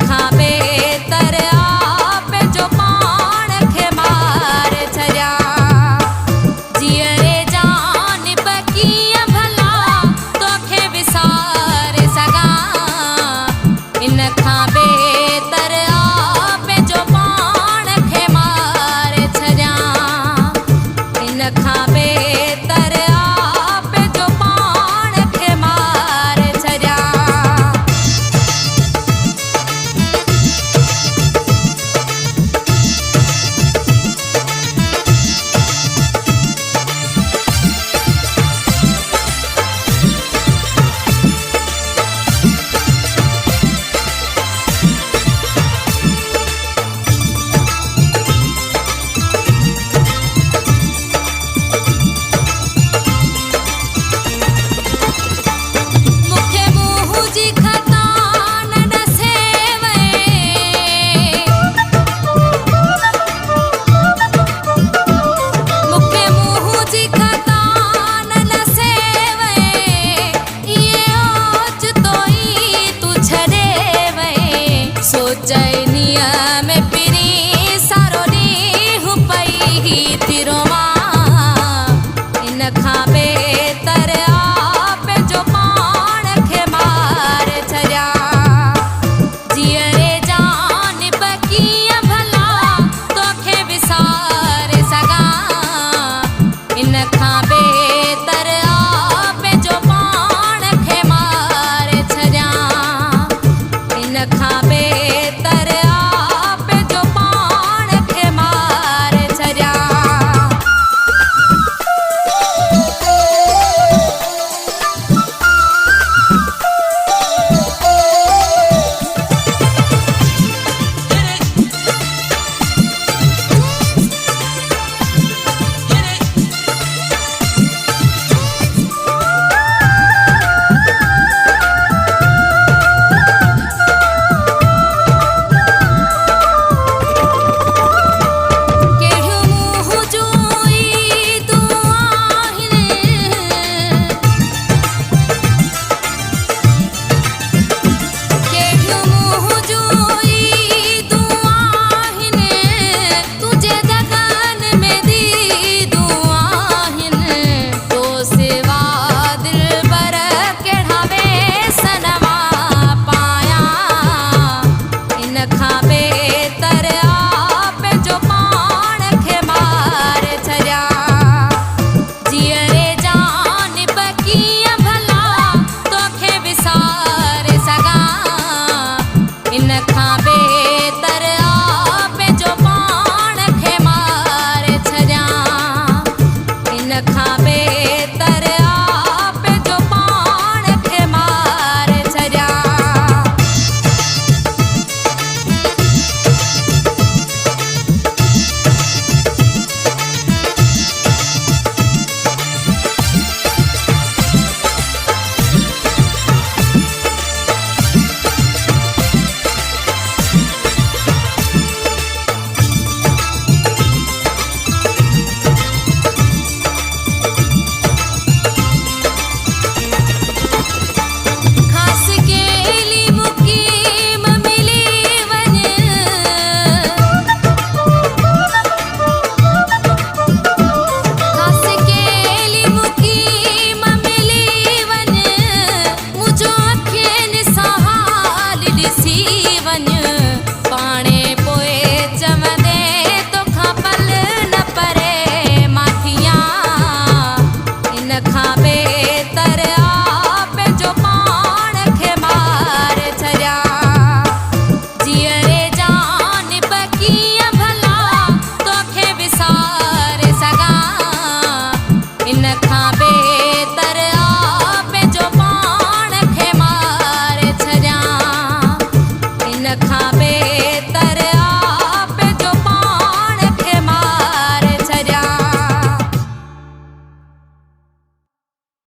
खां बेहतर आप जो पाण खे मार छॾिया। जीअरे जानिब कीअं भला तोखे विसारे सघां। इन खां बेहतर आप जो पाण खे मार छॾिया। इन खां बेहतर आप जो पाण खे मार छॾिया। मूंखे मुंहुं जी खता न ॾसेवई। मूंखे मुंहुं जी खता न ॾसेवई। इहे ओचितो ई तूं छॾे वई। सोचनीअ में पिरी सारो ॾींहुं पई थी रोवां। इन खां बेहतर आप जो पाण खे मार छॾिया। जीअरे जानिब कीअं भला तोखे विसारे सघां। इन खां बेहतर आप जो पाण खे मार छॾिया। इन खां बेहतर आप जो पाण खे मार छॾिया। कहिड़ियूं मुंहुं जूं ई तूं आहिनि। कहिड़ियूं मुंहुं जूं ई तूं आहिनि। तुंहिंजे दगन में दीदूं आहिनि। तो सिवा दिलबर कहिड़ा वेसन मां पायां। इन खां बेहतर आप जो पाण खे मार छॾिया। जीअरे जानिब कीअं भला तोखे विसारे सघां। इन खां